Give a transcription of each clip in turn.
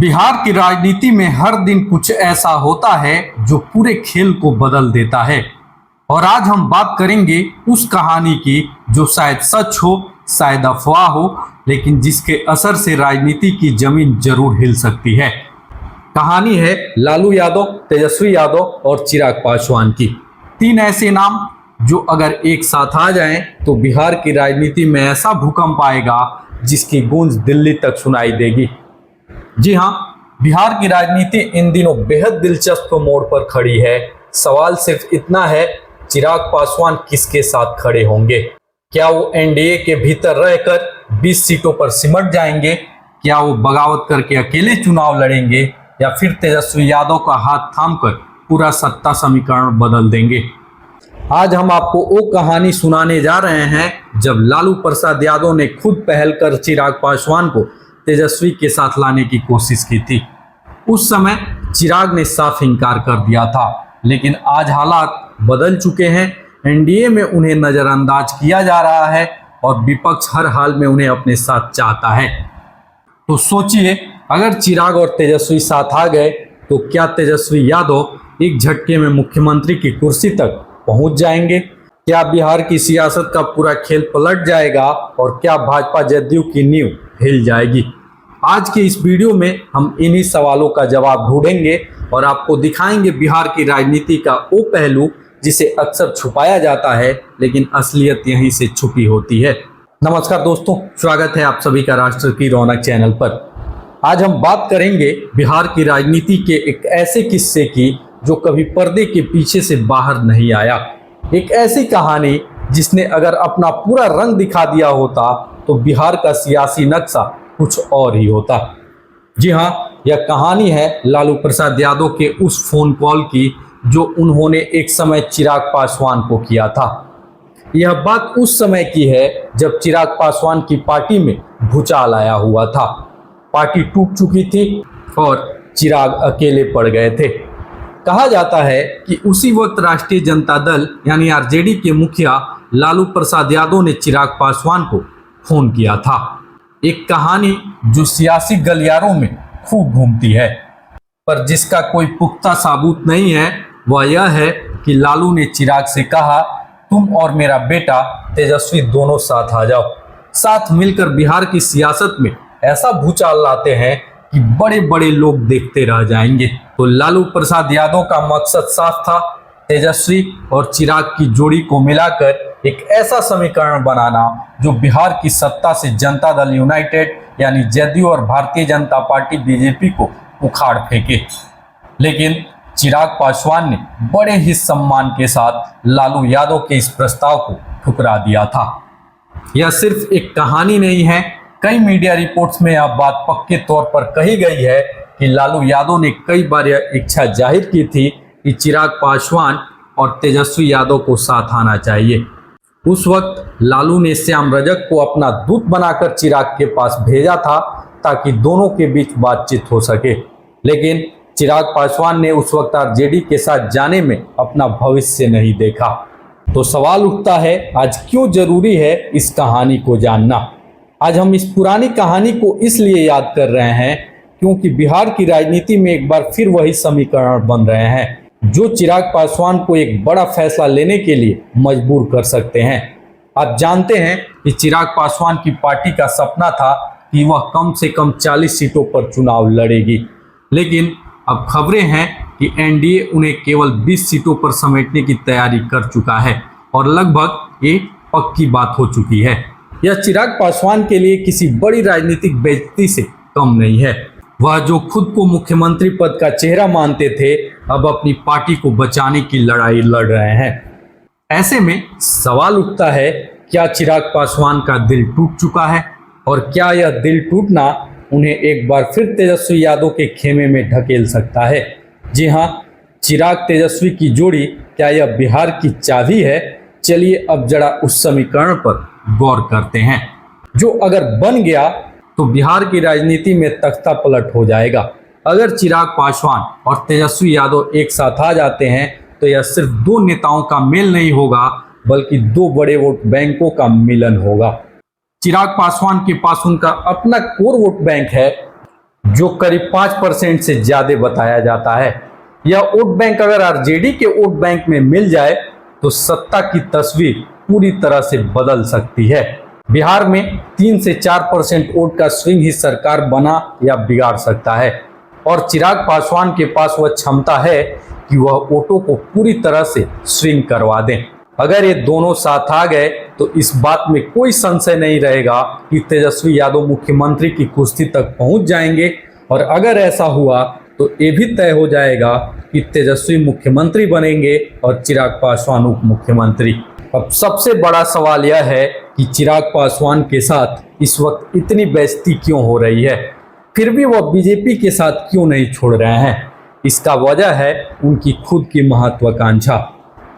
बिहार की राजनीति में हर दिन कुछ ऐसा होता है जो पूरे खेल को बदल देता है। और आज हम बात करेंगे उस कहानी की जो शायद सच हो, शायद अफवाह हो, लेकिन जिसके असर से राजनीति की जमीन जरूर हिल सकती है। कहानी है लालू यादव, तेजस्वी यादव और चिराग पासवान की। तीन ऐसे नाम जो अगर एक साथ आ जाएं तो बिहार की राजनीति में ऐसा भूकंप आएगा जिसकी गूंज दिल्ली तक सुनाई देगी। जी हाँ, बिहार की राजनीति इन दिनों बेहद दिलचस्प मोड़ पर खड़ी है। सवाल सिर्फ इतना है, चिराग पासवान किसके साथ खड़े होंगे? क्या वो एनडीए के भीतर रहकर 20 सीटों पर सिमट जाएंगे? क्या वो बगावत करके अकेले चुनाव लड़ेंगे या फिर तेजस्वी यादव का हाथ थामकर पूरा सत्ता समीकरण बदल देंगे? आज हम आपको वो कहानी सुनाने जा रहे हैं जब लालू प्रसाद यादव ने खुद पहल कर चिराग पासवान को तेजस्वी के साथ लाने की कोशिश की थी। उस समय चिराग ने साफ इनकार कर दिया था, लेकिन आज हालात बदल चुके हैं। एनडीए में उन्हें नज़रअंदाज किया जा रहा है और विपक्ष हर हाल में उन्हें अपने साथ चाहता है। तो सोचिए, अगर चिराग और तेजस्वी साथ आ गए तो क्या तेजस्वी यादव एक झटके में मुख्यमंत्री की कुर्सी तक पहुंच जाएंगे? क्या बिहार की सियासत का पूरा खेल पलट जाएगा और क्या भाजपा जदयू की नींव हिल जाएगी? आज के इस वीडियो में हम इन्हीं सवालों का जवाब ढूंढेंगे और आपको दिखाएंगे बिहार की राजनीति का वो पहलू जिसे अक्सर छुपाया जाता है, लेकिन असलियत यहीं से छुपी होती है। नमस्कार दोस्तों, स्वागत है आप सभी का राष्ट्र की रौनक चैनल पर। आज हम बात करेंगे बिहार की राजनीति के एक ऐसे किस्से की जो कभी पर्दे के पीछे से बाहर नहीं आया। एक ऐसी कहानी जिसने अगर अपना पूरा रंग दिखा दिया होता तो बिहार का सियासी नक्शा कुछ और ही होता। जी हाँ, यह कहानी है लालू प्रसाद यादव के उस फोन कॉल की जो उन्होंने एक समय चिराग पासवान को किया था। यह बात उस समय की है जब चिराग पासवान की पार्टी में भूचाल आया हुआ था। पार्टी टूट चुकी थी और चिराग अकेले पड़ गए थे। कहा जाता है कि उसी वक्त राष्ट्रीय जनता दल यानी आरजेडी के मुखिया लालू प्रसाद यादव ने चिराग पासवान को फोन किया था। एक कहानी जो सियासी गलियारों में खूब घूमती है, पर जिसका कोई पुख्ता सबूत नहीं है। वह यह है कि लालू ने चिराग से कहा, तुम और मेरा बेटा तेजस्वी दोनों साथ आ जाओ, साथ मिलकर बिहार की सियासत में ऐसा भूचाल लाते हैं कि बड़े बड़े लोग देखते रह जाएंगे। तो लालू प्रसाद यादव का मकसद साफ था, तेजस्वी और चिराग की जोड़ी को मिलाकर एक ऐसा समीकरण बनाना जो बिहार की सत्ता से जनता दल यूनाइटेड यानी जदयू और भारतीय जनता पार्टी बीजेपी को उखाड़ फेंके। लेकिन चिराग पासवान ने बड़े ही सम्मान के साथ लालू यादव के इस प्रस्ताव को ठुकरा दिया था। यह सिर्फ एक कहानी नहीं है, कई मीडिया रिपोर्ट्स में यह बात पक्के तौर पर कही गई है कि लालू यादव ने कई बार यह इच्छा जाहिर की थी कि चिराग पासवान और तेजस्वी यादव को साथ आना चाहिए। उस वक्त लालू ने श्याम रजक को अपना दूत बनाकर चिराग के पास भेजा था ताकि दोनों के बीच बातचीत हो सके। लेकिन चिराग पासवान ने उस वक्त आरजेडी के साथ जाने में अपना भविष्य नहीं देखा। तो सवाल उठता है, आज क्यों जरूरी है इस कहानी को जानना? आज हम इस पुरानी कहानी को इसलिए याद कर रहे हैं क्योंकि बिहार की राजनीति में एक बार फिर वही समीकरण बन रहे हैं जो चिराग पासवान को एक बड़ा फैसला लेने के लिए मजबूर कर सकते हैं। आप जानते हैं कि चिराग पासवान की पार्टी का सपना था कि वह कम से कम 40 सीटों पर चुनाव लड़ेगी, लेकिन अब खबरें हैं कि एनडीए उन्हें केवल 20 सीटों पर समेटने की तैयारी कर चुका है और लगभग ये पक्की बात हो चुकी है। यह चिराग पासवान के लिए किसी बड़ी राजनीतिक बेइज्जती से कम नहीं है। वह जो खुद को मुख्यमंत्री पद का चेहरा मानते थे, अब अपनी पार्टी को बचाने की लड़ाई लड़ रहे हैं। ऐसे में सवाल उठता है, क्या चिराग पासवान का दिल टूट चुका है और क्या यह दिल टूटना उन्हें एक बार फिर तेजस्वी यादव के खेमे में ढकेल सकता है? जी हाँ, चिराग तेजस्वी की जोड़ी क्या यह बिहार की चाबी है? चलिए अब जरा उस समीकरण पर गौर करते हैं जो अगर बन गया तो बिहार की राजनीति में तख्ता पलट हो जाएगा। अगर चिराग पासवान और तेजस्वी यादव एक साथ आ जाते हैं तो यह सिर्फ दो नेताओं का मेल नहीं होगा, बल्कि दो बड़े वोट बैंकों का मिलन होगा। चिराग पासवान के पास उनका अपना कोर वोट बैंक है जो करीब 5% से ज्यादा बताया जाता है। यह वोट बैंक अगर आरजेडी के वोट बैंक में मिल जाए तो सत्ता की तस्वीर पूरी तरह से बदल सकती है। बिहार में 3 से 4% वोट का स्विंग ही सरकार बना या बिगाड़ सकता है और चिराग पासवान के पास वह क्षमता है कि वह वोटों को पूरी तरह से स्विंग करवा दें। अगर ये दोनों साथ आ गए तो इस बात में कोई संशय नहीं रहेगा कि तेजस्वी यादव मुख्यमंत्री की कुर्सी तक पहुंच जाएंगे और अगर ऐसा हुआ तो ये भी तय हो जाएगा कि तेजस्वी मुख्यमंत्री बनेंगे और चिराग पासवान उप मुख्यमंत्री। अब सबसे बड़ा सवाल यह है कि चिराग पासवान के साथ इस वक्त इतनी बेइज्जती क्यों हो रही है, फिर भी वह बीजेपी के साथ क्यों नहीं छोड़ रहे हैं। इसका वजह है उनकी खुद की महत्वाकांक्षा।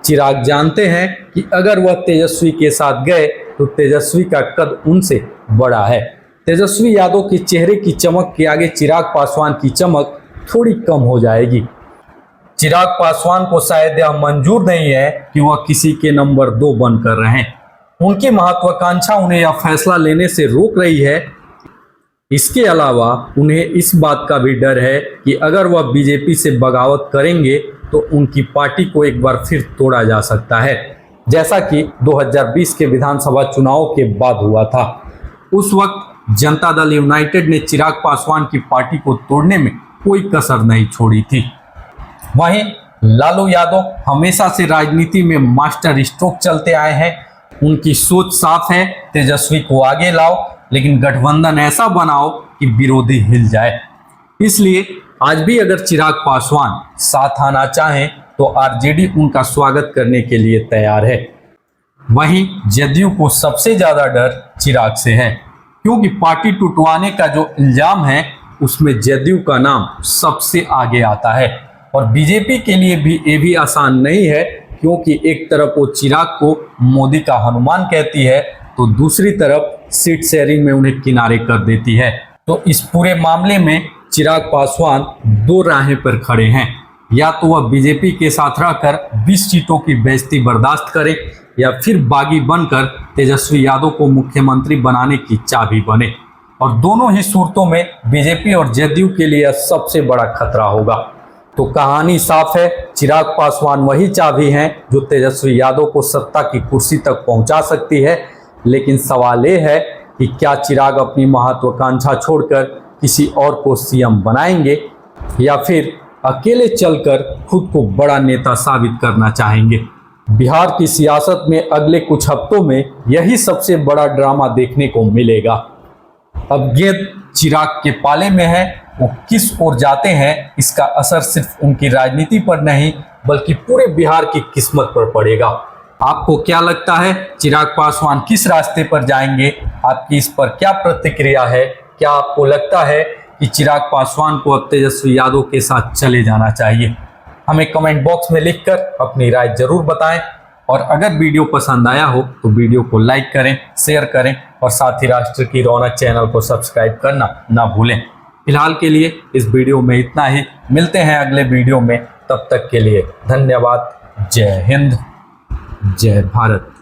चिराग जानते हैं कि अगर वह तेजस्वी के साथ गए तो तेजस्वी का कद उनसे बड़ा है। तेजस्वी यादव के चेहरे की चमक के आगे चिराग पासवान की चमक थोड़ी कम हो जाएगी। चिराग पासवान को शायद यह मंजूर नहीं है कि वह किसी के नंबर 2 बनकर रहें। उनकी महत्वाकांक्षा उन्हें यह फैसला लेने से रोक रही है। इसके अलावा उन्हें इस बात का भी डर है कि अगर वह बीजेपी से बगावत करेंगे तो उनकी पार्टी को एक बार फिर तोड़ा जा सकता है, जैसा कि 2020 के विधानसभा चुनाव के बाद हुआ था। उस वक्त जनता दल यूनाइटेड ने चिराग पासवान की पार्टी को तोड़ने में कोई कसर नहीं छोड़ी थी। वहीं लालू यादव हमेशा से राजनीति में मास्टर स्ट्रोक चलते आए हैं। उनकी सोच साफ है, तेजस्वी को आगे लाओ लेकिन गठबंधन ऐसा बनाओ कि विरोधी हिल जाए। इसलिए आज भी अगर चिराग पासवान साथ आना चाहें तो आरजेडी उनका स्वागत करने के लिए तैयार है। वहीं जदयू को सबसे ज्यादा डर चिराग से है, क्योंकि पार्टी टुटवाने का जो इल्जाम है उसमें जदयू का नाम सबसे आगे आता है और बीजेपी के लिए भी ये भी आसान नहीं है, क्योंकि एक तरफ वो चिराग को मोदी का हनुमान कहती है तो दूसरी तरफ सीट शेयरिंग में उन्हें किनारे कर देती है। तो इस पूरे मामले में चिराग पासवान 2 राहें पर खड़े हैं, या तो वह बीजेपी के साथ रहकर 20 सीटों की बेइज्जती बर्दाश्त करें या फिर बागी बनकर तेजस्वी यादव को मुख्यमंत्री बनाने की चाबी बने। और दोनों ही सूरतों में बीजेपी और जदयू के लिए सबसे बड़ा खतरा होगा। तो कहानी साफ है, चिराग पासवान वही चाबी हैं जो तेजस्वी यादव को सत्ता की कुर्सी तक पहुंचा सकती है। लेकिन सवाल ये है कि क्या चिराग अपनी महत्वाकांक्षा छोड़कर किसी और को सीएम बनाएंगे या फिर अकेले चलकर खुद को बड़ा नेता साबित करना चाहेंगे। बिहार की सियासत में अगले कुछ हफ्तों में यही सबसे बड़ा ड्रामा देखने को मिलेगा। अब गेंद चिराग के पाले में है, वो किस ओर जाते हैं इसका असर सिर्फ उनकी राजनीति पर नहीं बल्कि पूरे बिहार की किस्मत पर पड़ेगा। आपको क्या लगता है, चिराग पासवान किस रास्ते पर जाएंगे? आपकी इस पर क्या प्रतिक्रिया है? क्या आपको लगता है कि चिराग पासवान को अब तेजस्वी यादव के साथ चले जाना चाहिए? हमें कमेंट बॉक्स में लिखकर अपनी राय जरूर बताएं और अगर वीडियो पसंद आया हो तो वीडियो को लाइक करें, शेयर करें और साथ ही राष्ट्र की रौनक चैनल को सब्सक्राइब करना ना भूलें। फिलहाल के लिए इस वीडियो में इतना ही। मिलते हैं अगले वीडियो में, तब तक के लिए धन्यवाद। जय हिंद, जय भारत।